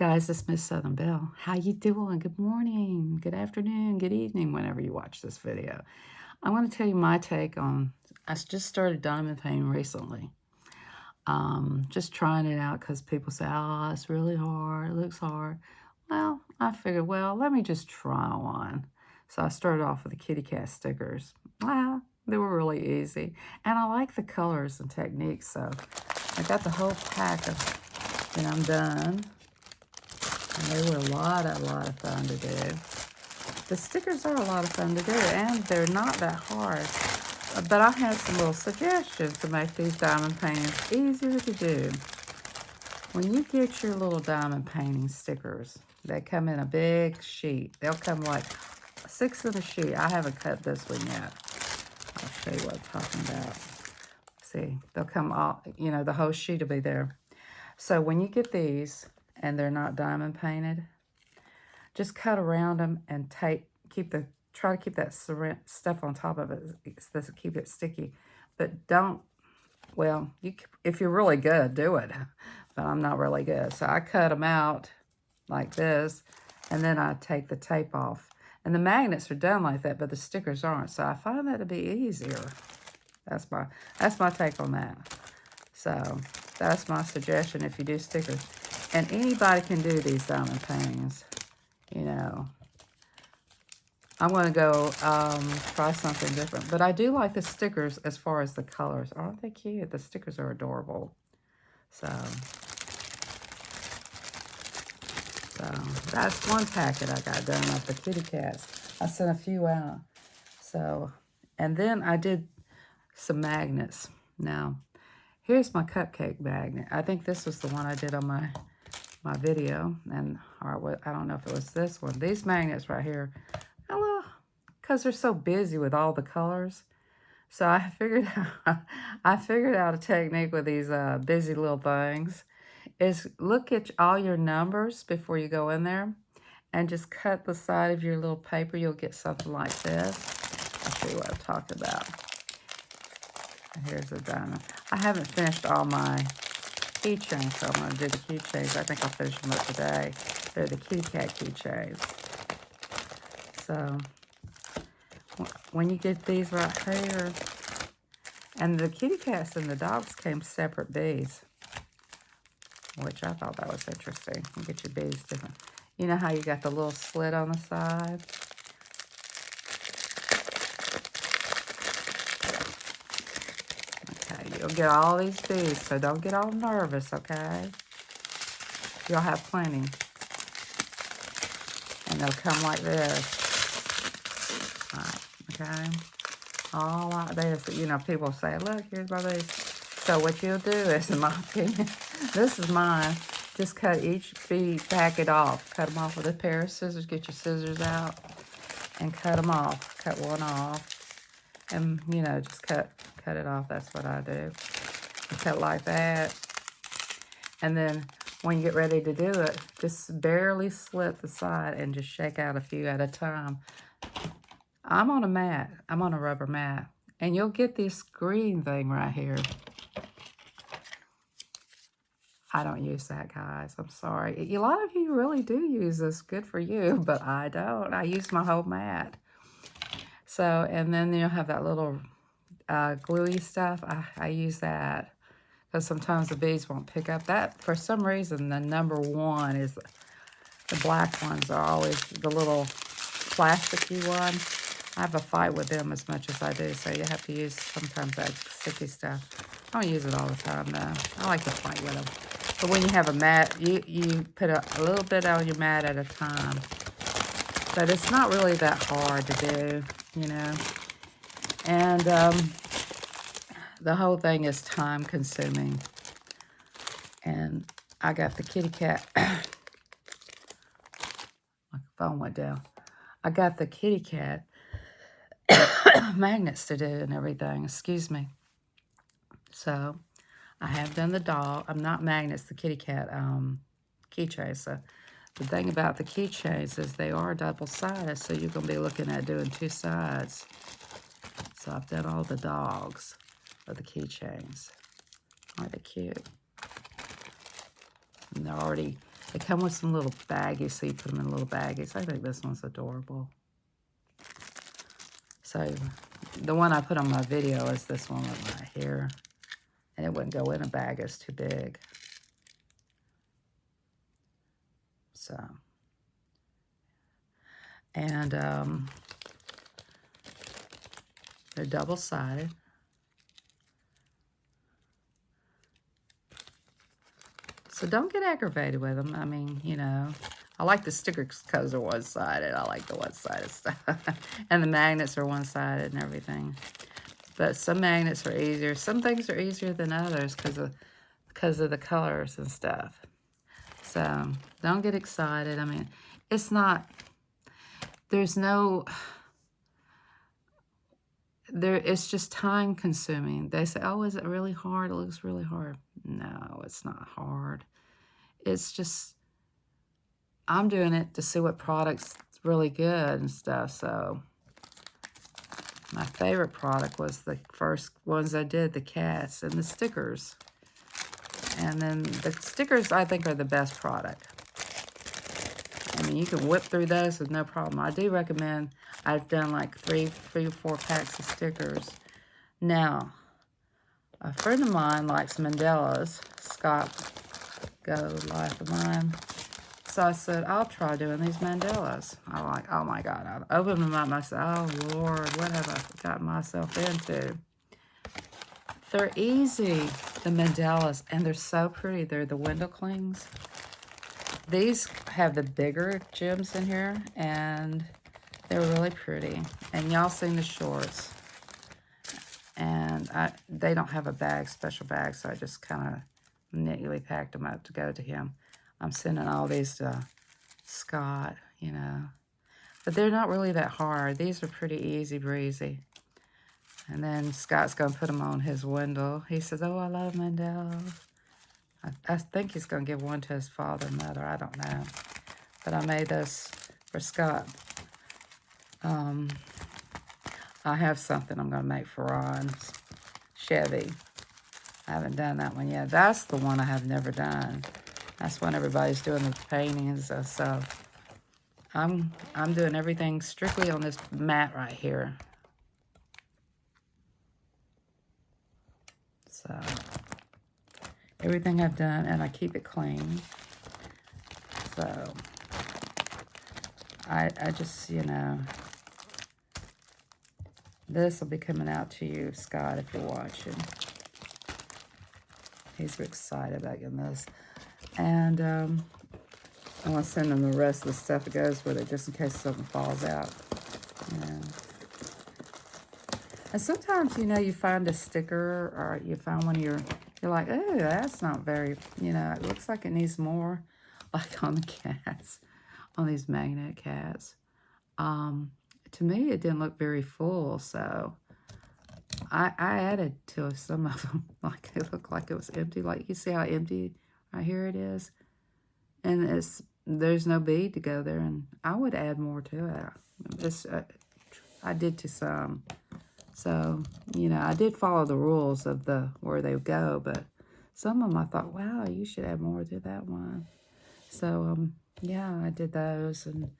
Guys, it's Miss Southern Belle. How you doing? Good morning, good afternoon, good evening, whenever you watch this video. I want to tell you my take on, I just started diamond painting recently. Just trying it out because people say, oh, it's really hard, it looks hard. Well, I figured, well, let me just try one. So I started off with the kitty cat stickers. Wow, they were really easy. And I like the colors and techniques, so I got the whole pack of, and I'm done. And they were a lot of fun to do. The stickers are a lot of fun to do, and they're not that hard. But I had some little suggestions to make these diamond paintings easier to do. When you get your little diamond painting stickers, they come in a big sheet. They'll come like 6 in a sheet. I haven't cut this one yet. I'll show you what I'm talking about. See, they'll come all, the whole sheet will be there. So when you get these, and they're not diamond painted, just cut around them and try to keep that stuff on top of it so keep it sticky. But don't, well, if you're really good, do it. But I'm not really good. So I cut them out like this, and then I take the tape off. And the magnets are done like that, but the stickers aren't. So I find that to be easier. That's my take on that. So that's my suggestion if you do stickers. And anybody can do these diamond paintings, I'm going to go try something different. But I do like the stickers as far as the colors. Aren't they cute? The stickers are adorable. So that's one packet I got done of the kitty cats. I sent a few out. So, and then I did some magnets. Now, here's my cupcake magnet. I think this was the one I did on my video. And or I don't know if it was this one. These magnets right here, because they're so busy with all the colors. So I figured out a technique with these busy little things. Is look at all your numbers before you go in there, and just cut the side of your little paper. You'll get something like this. I'll show you what I'm talking about. Here's a diamond. I haven't finished all my keychains, so I'm going to do the keychains. I think I'll finish them up today. They're the kitty cat keychains. So when you get these right here, and the kitty cats and the dogs came separate bees, which I thought that was interesting. You get your bees different. You know how you got the little slit on the side? Okay, you'll get all these bees, so don't get all nervous, okay? You'll have plenty. And they'll come like this. All right, okay? All like this. People say, look, here's my bees. So what you'll do is, in my opinion, this is mine. Just cut each bee packet off. Cut them off with a pair of scissors. Get your scissors out and cut them off. Cut one off. And, just cut it off. That's what I do. I cut like that. And then when you get ready to do it, just barely slit the side and just shake out a few at a time. I'm on a mat. I'm on a rubber mat. And you'll get this green thing right here. I don't use that, guys. I'm sorry. A lot of you really do use this. Good for you, but I don't. I use my whole mat. So, and then you'll have that little gluey stuff. I use that because sometimes the bees won't pick up that. For some reason, the number one is the black ones are always the little plasticky one. I have a fight with them as much as I do, so you have to use sometimes that sticky stuff. I don't use it all the time, though. I like to fight with them. But when you have a mat, you put a little bit on your mat at a time. But it's not really that hard to do, And the whole thing is time consuming. And I got the kitty cat. My phone went down. I got the kitty cat magnets to do and everything. Excuse me. So I have done the dog. I'm not magnets, the kitty cat keychains. So the thing about the keychains is they are double-sided, so you're going to be looking at doing 2 sides. So I've done all the dogs of the keychains. Aren't they cute? And they're already They come with some little baggies, so you put them in little baggies. I think this one's adorable. So the one I put on my video is this one with my hair. And it wouldn't go in a bag, it's too big. So, and they're double-sided. So don't get aggravated with them. I mean, you know, I like the stickers because they're one-sided. I like the one-sided stuff. And the magnets are one-sided and everything. But some magnets are easier. Some things are easier than others because of the colors and stuff. So don't get excited. I mean, it's not, there's no, it's just time consuming. They say, oh, is it really hard? It looks really hard. No, it's not hard. It's just, I'm doing it to see what product's really good and stuff. So my favorite product was the first ones I did, the cats and the stickers. And then the stickers, I think, are the best product. I mean, you can whip through those with no problem. I do recommend, I've done like three or four packs of stickers. Now, a friend of mine likes Mandalas, Scott Go Life of Mine. So I said, I'll try doing these Mandalas. I'm like, oh my God. I opened them up and I said, oh Lord, what have I gotten myself into? They're easy, the Mandalas, and they're so pretty. They're the window clings. These have the bigger gems in here, and they're really pretty. And y'all seen the shorts. And they don't have a bag, special bag, so I just kind of neatly packed them up to go to him. I'm sending all these to Scott, you know. But they're not really that hard. These are pretty easy breezy. And then Scott's going to put them on his window. He says, oh, I love Mandela. I think he's going to give one to his father and mother. I don't know. But I made this for Scott. I have something I'm going to make for Ron Chevy. I haven't done that one yet. That's the one I have never done. That's when everybody's doing the paintings. So I'm doing everything strictly on this mat right here. So everything I've done, and I keep it clean. So I just, you know, this will be coming out to you, Scott, if you're watching. He's excited about getting this. And I want to send him the rest of the stuff that goes with it, just in case something falls out. Yeah. And sometimes, you know, you find a sticker, or you find one you're like, oh, that's not very, you know, it looks like it needs more. Like on the cats, on these magnet cats. To me, it didn't look very full, so I added to some of them. Like, it looked like it was empty. Like, you see how empty right here it is? And there's no bead to go there, and I would add more to it. I did to some. So, you know, I did follow the rules of where they go, but some of them I thought, wow, you should add more to that one. So, yeah, I did those, and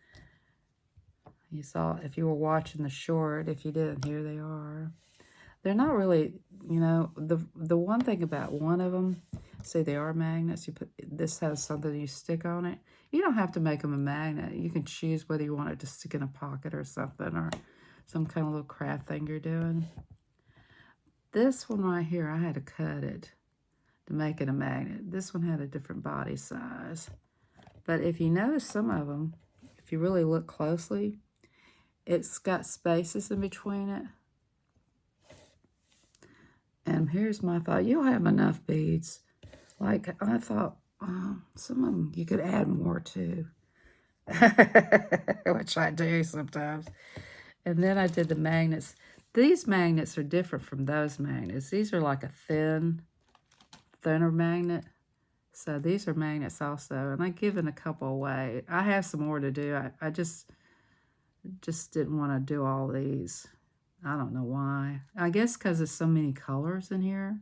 you saw, if you were watching the short, if you didn't, here they are. They're not really, you know, the one thing about one of them, see, they are magnets. This has something you stick on it. You don't have to make them a magnet. You can choose whether you want it to stick in a pocket or something, or some kind of little craft thing you're doing. This one right here, I had to cut it to make it a magnet. This one had a different body size. But if you notice some of them, if you really look closely, it's got spaces in between it. And here's my thought. You'll have enough beads. Like, I thought, some of them you could add more to. Which I do sometimes. And then I did the magnets. These magnets are different from those magnets. These are like a thinner magnet. So these are magnets also. And I've given a couple away. I have some more to do. I just didn't want to do all these. I don't know why. I guess because there's so many colors in here.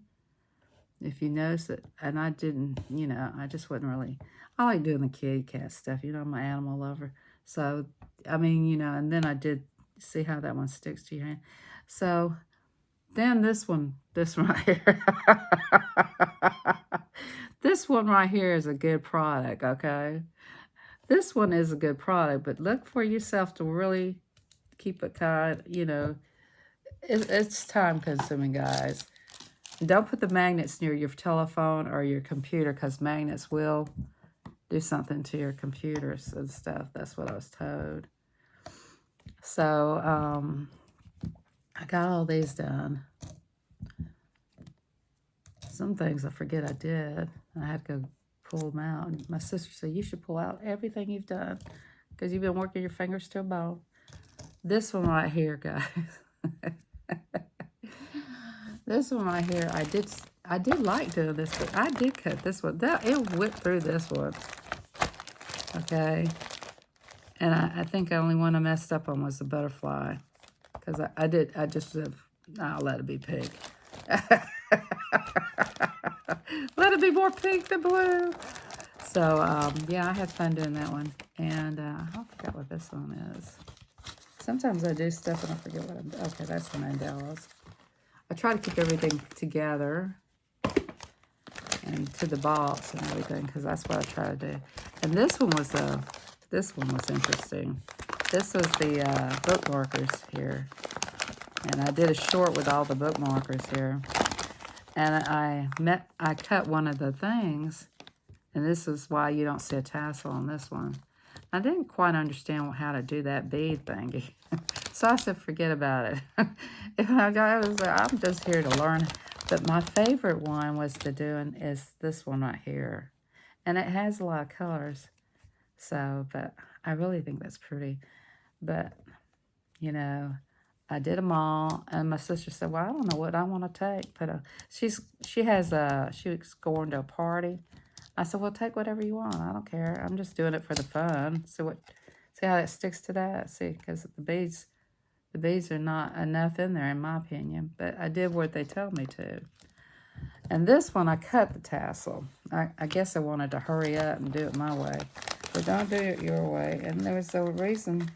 if you notice it, and I didn't, I just wasn't really, I like doing the kitty cat stuff, I'm an animal lover. So, I mean, and then I did see how that one sticks to your hand. So then this one right here, this one right here is a good product, okay? This one is a good product, but look for yourself to really keep it kind, it's time consuming, guys. Don't put the magnets near your telephone or your computer because magnets will do something to your computers and stuff. That's what I was told. So I got all these done. Some things I forget I did. I had to go pull them out. And my sister said, you should pull out everything you've done because you've been working your fingers to a bone. This one right here, guys. This one right here, I did like doing this, but I did cut this one. It whipped through this one. Okay. And I think the only one I messed up on was the butterfly. Because I just said, I'll let it be pink. Let it be more pink than blue. So, yeah, I had fun doing that one. And I forgot what this one is. Sometimes I do stuff and I forget what I'm doing. Okay, that's the Mandalas. I try to keep everything together and to the box and everything because that's what I try to do. And this one was interesting. This was the bookmarkers here. And I did a short with all the bookmarkers here. And I cut one of the things, and this is why you don't see a tassel on this one. I didn't quite understand how to do that bead thingy. So I said, forget about it. I'm just here to learn. But my favorite one was is this one right here. And it has a lot of colors. So, but I really think that's pretty. But, I did them all. And my sister said, well, I don't know what I want to take. But she was going to a party. I said, well, take whatever you want. I don't care. I'm just doing it for the fun. See how that sticks to that? See, because the beads are not enough in there, in my opinion. But I did what they told me to. And this one, I cut the tassel. I guess I wanted to hurry up and do it my way. But don't do it your way. And there was a reason.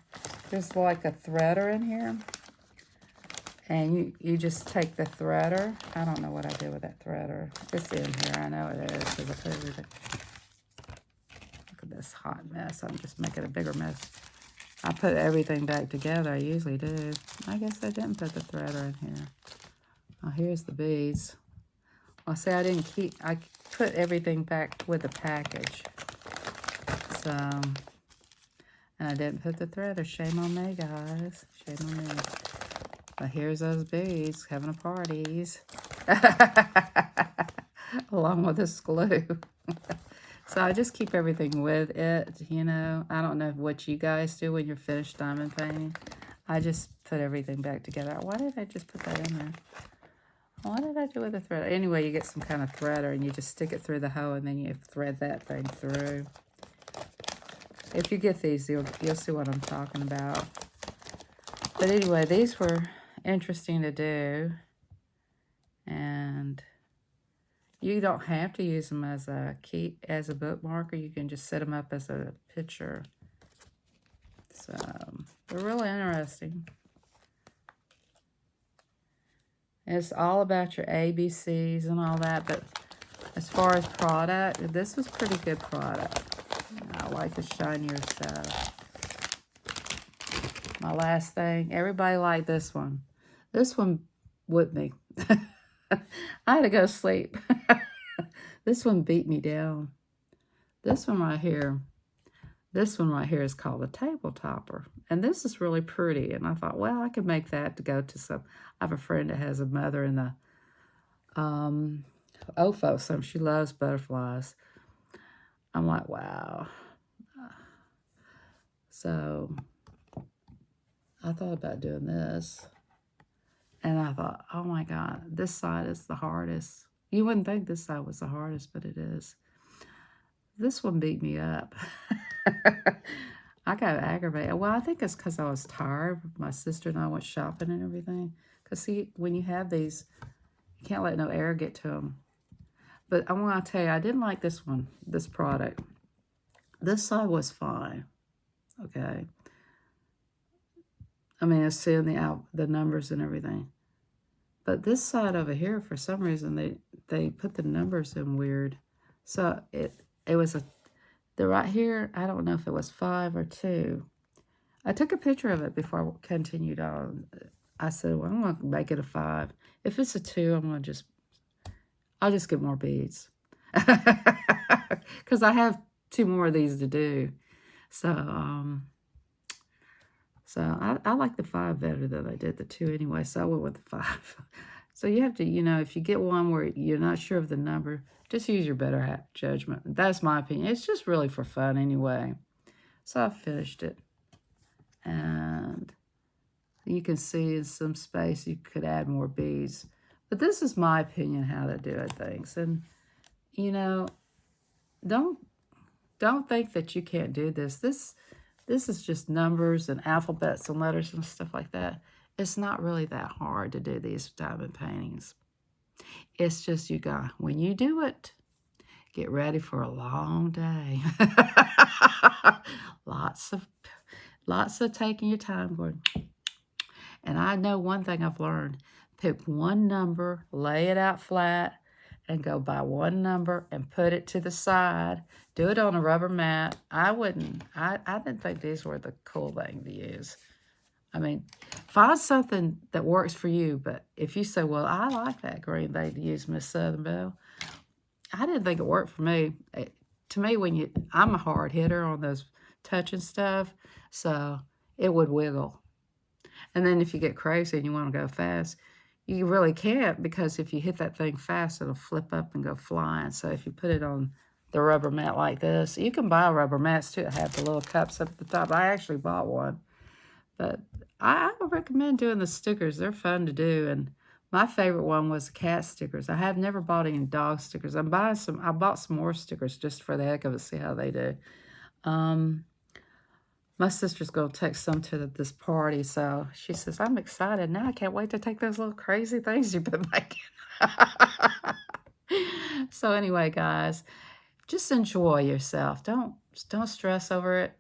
There's like a threader in here. And you just take the threader. I don't know what I did with that threader. It's in here. I know it is because I put everything. Look at this hot mess. I'm just making a bigger mess. I put everything back together. I usually do. I guess I didn't put the threader in here. Oh, here's the beads. Well, see, I put everything back with the package. So, and I didn't put the threader. Shame on me, guys. Shame on me. But here's those beads having a parties. Along with this glue. So I just keep everything with it, I don't know what you guys do when you're finished diamond painting. I just put everything back together. Why did I just put that in there? What did I do with the thread? Anyway, you get some kind of threader and you just stick it through the hole and then you thread that thing through. If you get these, you'll see what I'm talking about. But anyway, these were interesting to do. And you don't have to use them as a bookmarker. You can just set them up as a picture. So they're really interesting. It's all about your ABCs and all that. But as far as product, this was pretty good product. I like the shinier stuff. My last thing, everybody liked this one. This one whipped me. I had to go to sleep. This one beat me down. This one right here is called a table topper. And this is really pretty. And I thought, well, I could make that to go to some. I have a friend that has a mother in the OFO, so she loves butterflies. I'm like, wow. So I thought about doing this. And I thought, oh my God, this side is the hardest. You wouldn't think this side was the hardest, but it is. This one beat me up. I got aggravated. Well, I think it's because I was tired. My sister and I went shopping and everything. Because, see, when you have these, you can't let no air get to them. But I want to tell you, I didn't like this one, this product. This side was fine, okay? I mean, it's seeing the numbers and everything. But this side over here, for some reason, they put the numbers in weird. So it was the right here, I don't know if it was 5 or 2. I took a picture of it before I continued on. I said, well, I'm going to make it a 5. If it's a 2, I'll just get more beads. Because I have 2 more of these to do. So, I like the 5 better than I did the 2 anyway, so I went with the 5. So you have to, if you get one where you're not sure of the number, just use your better judgment. That's my opinion. It's just really for fun anyway. So I finished it. And you can see in some space you could add more beads. But this is my opinion how to do things. And, don't think that you can't do this. This is just numbers and alphabets and letters and stuff like that. It's not really that hard to do these diamond paintings. It's just when you do it, get ready for a long day. Lots of taking your time going. And I know one thing I've learned. Pick one number, lay it out flat, and go by one number and put it to the side. Do it on a rubber mat. I didn't think these were the cool thing to use. I mean, find something that works for you. But if you say, well, I like that green thing to use, Miss Southern Belle, I didn't think it worked for me. To me, I'm a hard hitter on those touching stuff, so it would wiggle. And then if you get crazy and you want to go fast, you really can't, because if you hit that thing fast, it'll flip up and go flying. So if you put it on the rubber mat like this, you can buy rubber mats too. I have the little cups up at the top. I actually bought one. But I recommend doing the stickers. They're fun to do. And my favorite one was the cat stickers. I have never bought any dog stickers. I bought some more stickers just for the heck of it, see how they do. My sister's going to take some to this party, so she says, I'm excited. Now I can't wait to take those little crazy things you've been making. So anyway, guys, just enjoy yourself. Don't stress over it.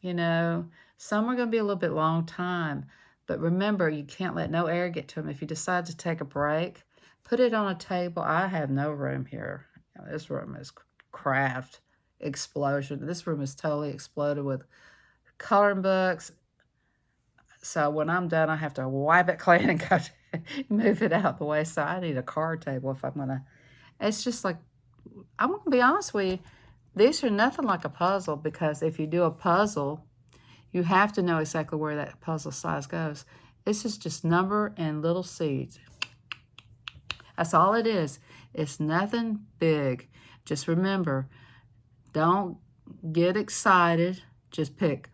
Some are going to be a little bit long time, but remember, you can't let no air get to them. If you decide to take a break, put it on a table. I have no room here. This room is craft explosion. This room is totally exploded with coloring books. So when I'm done, I have to wipe it clean and go move it out the way. So I need a card table if I'm going to. It's just like, I'm going to be honest with you. These are nothing like a puzzle, because if you do a puzzle, you have to know exactly where that puzzle size goes. This is just number and little seeds. That's all it is. It's nothing big. Just remember, don't get excited. Just pick.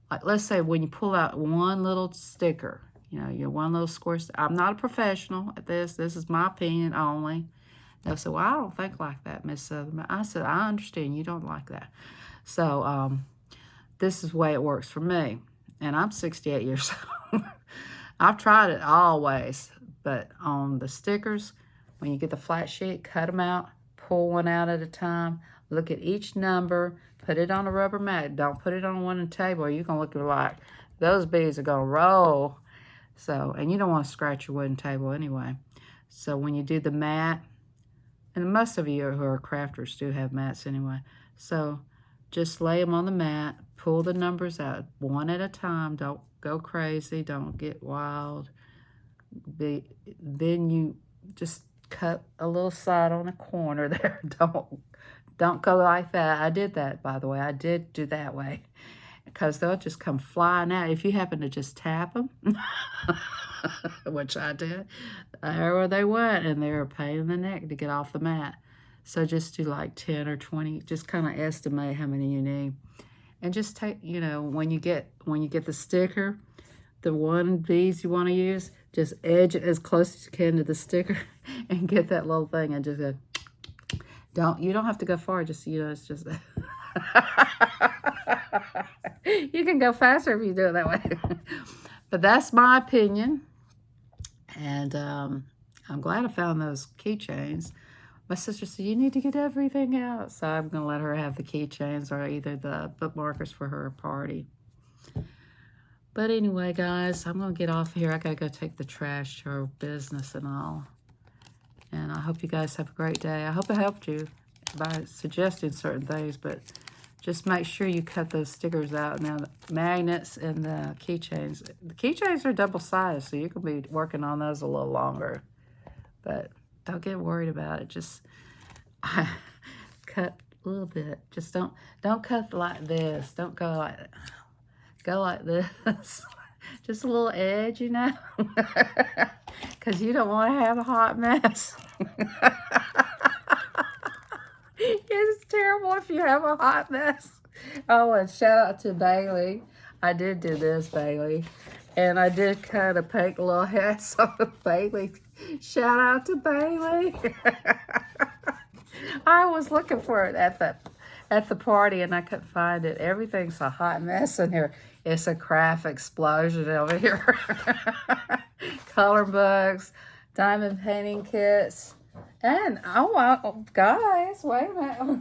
Like, let's say when you pull out one little sticker, your one little square. I'm not a professional at this. This is my opinion only. They'll say, well, I don't think like that, Miss Southern. I said, I understand you don't like that. So this is the way it works for me. And I'm 68 years old. I've tried it all ways. But on the stickers, when you get the flat sheet, cut them out, pull one out at a time, look at each number, put it on a rubber mat. Don't put it on one table, or you're going to look like those beads are going to roll. So, and you don't want to scratch your wooden table anyway. So when you do the mat, and most of you who are crafters do have mats anyway. So just lay them on the mat, pull the numbers out one at a time. Don't go crazy. Don't get wild. Then you just cut a little side on a corner there. Don't go like that. I did that, by the way. I did do that way, because they'll just come flying out. If you happen to just tap them, which I did, there they went, and they're a pain in the neck to get off the mat. So just do like 10 or 20. Just kind of estimate how many you need. And just take, when you get the sticker, the one beads you want to use, just edge it as close as you can to the sticker and get that little thing and just go. You don't have to go far, just, it's just, you can go faster if you do it that way. But that's my opinion. And I'm glad I found those keychains. my sister said, you need to get everything out. So I'm going to let her have the keychains or either the bookmarkers for her party. But anyway, guys, I'm going to get off here. I got to go take the trash to her business and all. And I hope you guys have a great day. I hope I helped you by suggesting certain things, but just make sure you cut those stickers out. Now, the magnets and the keychains. The keychains are double-sized, so you can be working on those a little longer. But don't get worried about it. Just cut a little bit. Just don't cut like this. Don't go like this. Just a little edge, you know, because you don't want to have a hot mess. It's terrible if you have a hot mess. Oh, and shout out to Bailey. I did do this, Bailey. And I did cut a pink little head of Bailey. Shout out to Bailey. I was looking for it at the party and I couldn't find it. Everything's a hot mess in here. It's a craft explosion over here. Color books, diamond painting kits. And, oh, guys, wait a minute.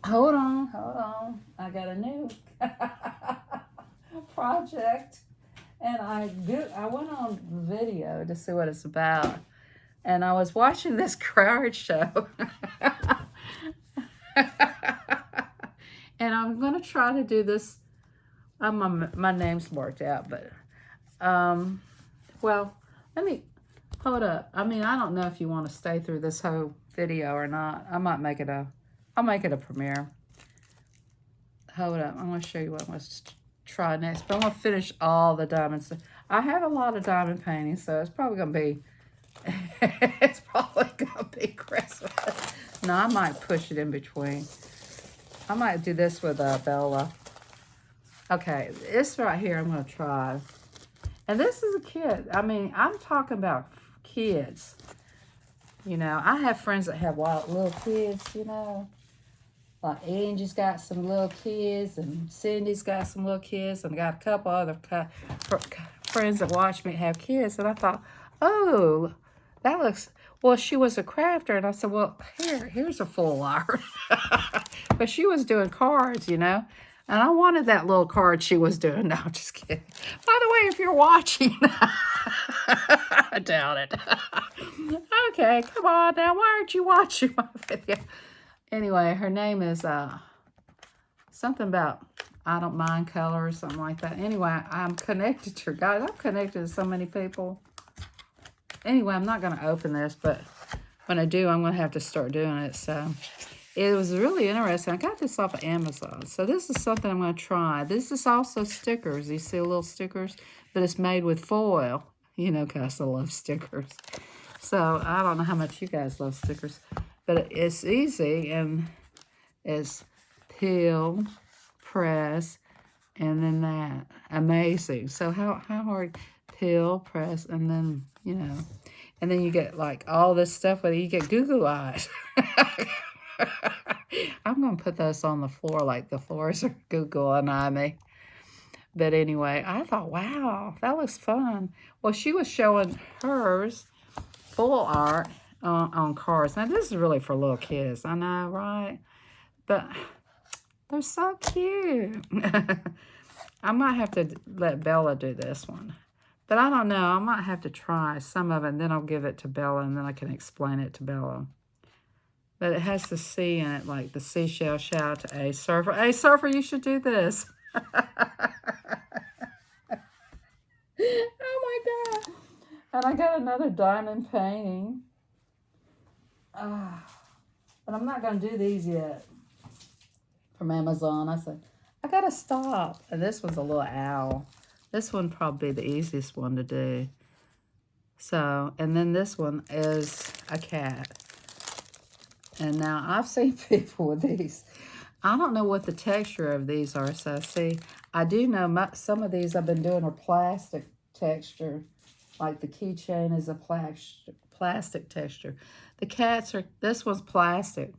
Hold on. I got a new project. And I went on video to see what it's about. And I was watching this card show. And I'm going to try to do this. My name's marked out, but, well, let me, hold up. I mean, I don't know if you want to stay through this whole video or not. I'll make it a premiere. Hold up. I'm going to show you what I'm going to try next. But I'm going to finish all the diamonds. I have a lot of diamond paintings, so it's probably going to be, it's probably going to be Christmas. No, I might push it in between. I might do this with Bella. Okay, this right here I'm going to try. And this is a kid. I mean, I'm talking about kids. You know, I have friends that have little kids, you know. Like Angie's got some little kids and Cindy's got some little kids. And I got a couple other friends that watch me have kids. And I thought, oh, that looks... Well, she was a crafter. And I said, well, here's a full art. But she was doing cards, you know. And I wanted that little card she was doing. No, just kidding. By the way, if you're watching, I doubt it. Okay, come on now. Why aren't you watching my video? Anyway, her name is something about I don't mind color or something like that. Anyway, I'm connected to her. Guys, I'm connected to so many people. Anyway, I'm not going to open this, but when I do, I'm going to have to start doing it. So it was really interesting. I got this off of Amazon. So this is something I'm going to try. This is also stickers. You see little stickers? But it's made with foil. You know, guys, I love stickers. So I don't know how much you guys love stickers. But it's easy. And it's peel, press, and then that. Amazing. So how hard? Peel, press, and then, you know. And then you get like all this stuff. Whether you get goo-goo eyes. I'm going to put those on the floor like the floors are Google and me. But anyway, I thought, wow, that looks fun. Well, she was showing hers full art on cards. Now, this is really for little kids. I know, right? But they're so cute. I might have to let Bella do this one. But I don't know. I might have to try some of it, and then I'll give it to Bella, and then I can explain it to Bella. But it has the C in it, like the seashell. Shout out to A Surfer. A Surfer, you should do this. Oh, my God. And I got another diamond painting. But I'm not going to do these yet from Amazon. I said, I got to stop. And this one's a little owl. This one probably the easiest one to do. So, and then this one is a cat. And now I've seen people with these. I don't know what the texture of these are. So see, I do know some of these I've been doing are plastic texture. Like the keychain is a plastic texture. The cats are, this one's plastic.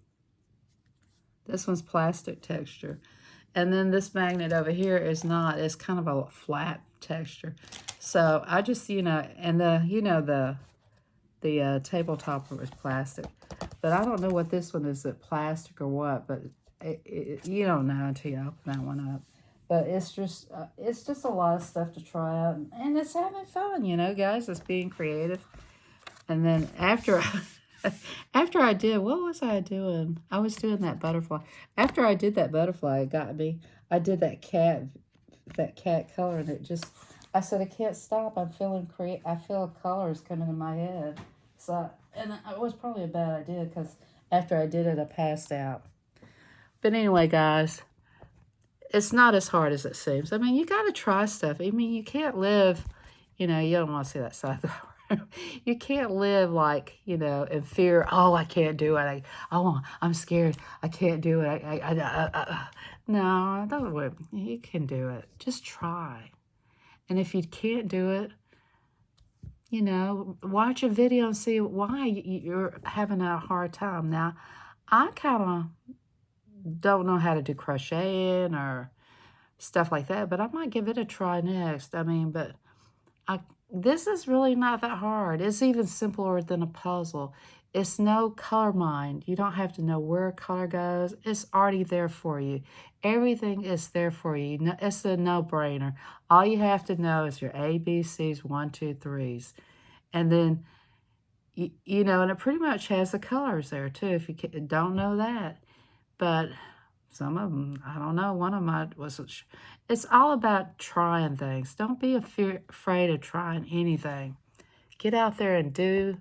This one's plastic texture. And then this magnet over here is not. It's kind of a flat texture. So I just, you know, and the, you know, the tabletop was plastic. But I don't know what this one is, it plastic or what, but you don't know until you open that one up. But it's just a lot of stuff to try out, and it's having fun, you know, guys. It's being creative. And then after after I did, what was I doing? I was doing that butterfly. After I did that butterfly, it got me. I did that cat color, and it just. I said I can't stop. I'm feeling create. I feel colors coming in my head. So and it was probably a bad idea because after I did it, I passed out. But anyway, guys, it's not as hard as it seems. I mean, you got to try stuff. I mean, you can't live, you know, you don't want to see that side of the room. You can't live like, you know, in fear. Oh, I can't do it. I'm scared. I can't do it. No, don't worry. You can do it. Just try. And if you can't do it, you know, watch a video and see why you're having a hard time. Now, I kind of don't know how to do crocheting or stuff like that, but I might give it a try next. I mean, but this is really not that hard. It's even simpler than a puzzle. It's no color mind. You don't have to know where color goes. It's already there for you. Everything is there for you. It's a no-brainer. All you have to know is your A, B, C's, 1, 2, 3s. And then, you know, and it pretty much has the colors there too, if you don't know that. But some of them, I don't know. One of them wasn't. It's all about trying things. Don't be afraid of trying anything. Get out there and do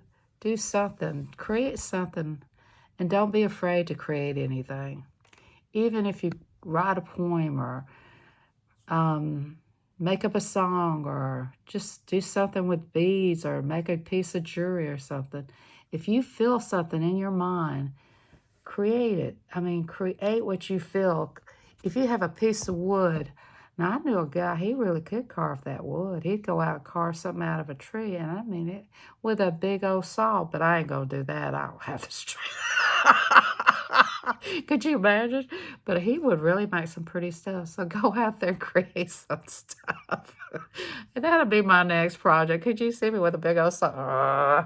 something. Create something, and don't be afraid to create anything. Even if you write a poem or make up a song or just do something with beads or make a piece of jewelry or something. If you feel something in your mind, create it. I mean, create what you feel. If you have a piece of wood, now I knew a guy, he really could carve that wood. He'd go out and carve something out of a tree, and I mean it with a big old saw, but I ain't gonna do that. I don't have the strength. Could you imagine? But he would really make some pretty stuff. So go out there and create some stuff. And that'll be my next project. Could you see me with a big old saw?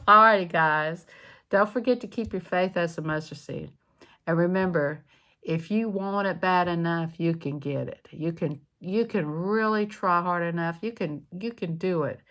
Alrighty, guys. Don't forget to keep your faith as a mustard seed. And remember, if you want it bad enough, you can get it. You can really try hard enough. You can do it.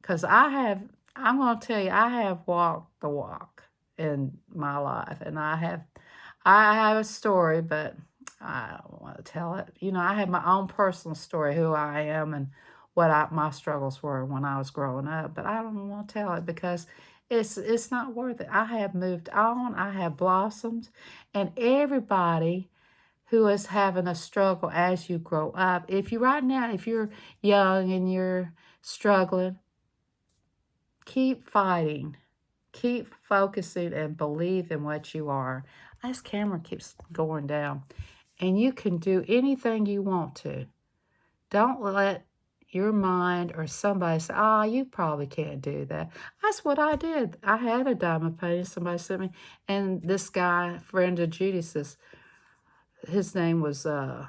Because I'm gonna tell you, I have walked the walk in my life. And I have a story, but I don't want to tell it. You know, I have my own personal story, who I am and what my struggles were when I was growing up. But I don't want to tell it because it's not worth it. I have moved on. I have blossomed. And everybody who is having a struggle as you grow up, if you're young and you're struggling, keep fighting. Keep focusing and believe in what you are. This camera keeps going down. And you can do anything you want to. Don't let your mind or somebody say, oh, you probably can't do that. That's what I did. I had a diamond painting somebody sent me. And this guy, friend of Judy's, his name was, I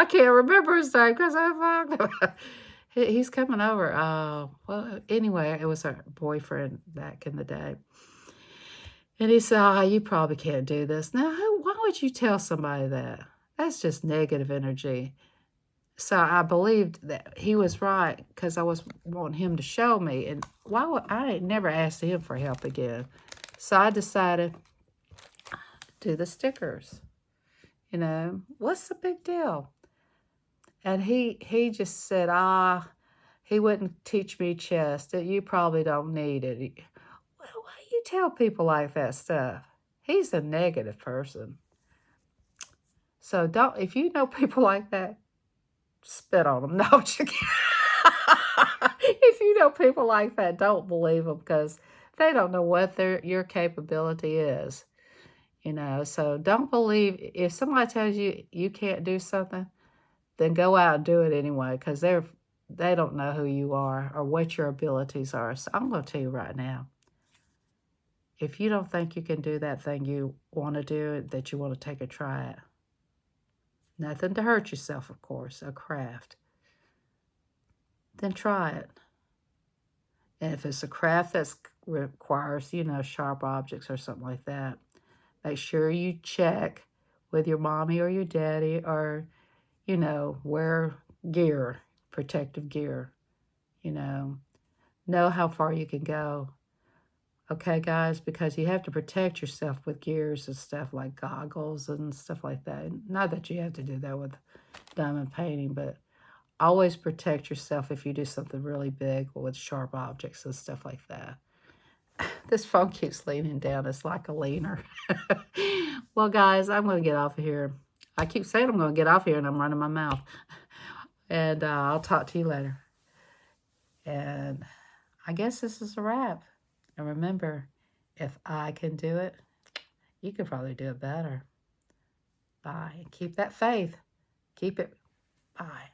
can't remember his name because I found him. He's coming over. Well, anyway, it was her boyfriend back in the day. And he said, oh, you probably can't do this. Now, why would you tell somebody that? That's just negative energy. So I believed that he was right because I was wanting him to show me. And I never asked him for help again. So I decided to do the stickers. You know, what's the big deal? And he just said, he wouldn't teach me chess. That you probably don't need it. Why you tell people like that stuff? He's a negative person. So if you know people like that, spit on them. No, if you know people like that, don't believe them because they don't know what your capability is. You know, so don't believe, if somebody tells you you can't do something, then go out and do it anyway because they don't know who you are or what your abilities are. So I'm going to tell you right now, if you don't think you can do that thing you want to do, that you want to take a try at, nothing to hurt yourself, of course, a craft, then try it. And if it's a craft that requires, sharp objects or something like that, make sure you check with your mommy or your daddy, or, wear gear, protective gear, you know how far you can go. Okay, guys, because you have to protect yourself with gears and stuff like goggles and stuff like that. Not that you have to do that with diamond painting, but always protect yourself if you do something really big with sharp objects and stuff like that. This phone keeps leaning down. It's like a leaner. Well, guys, I'm going to get off of here. I keep saying I'm going to get off here, and I'm running my mouth. And I'll talk to you later. And I guess this is a wrap. And remember, if I can do it, you could probably do it better. Bye. Keep that faith. Keep it. Bye.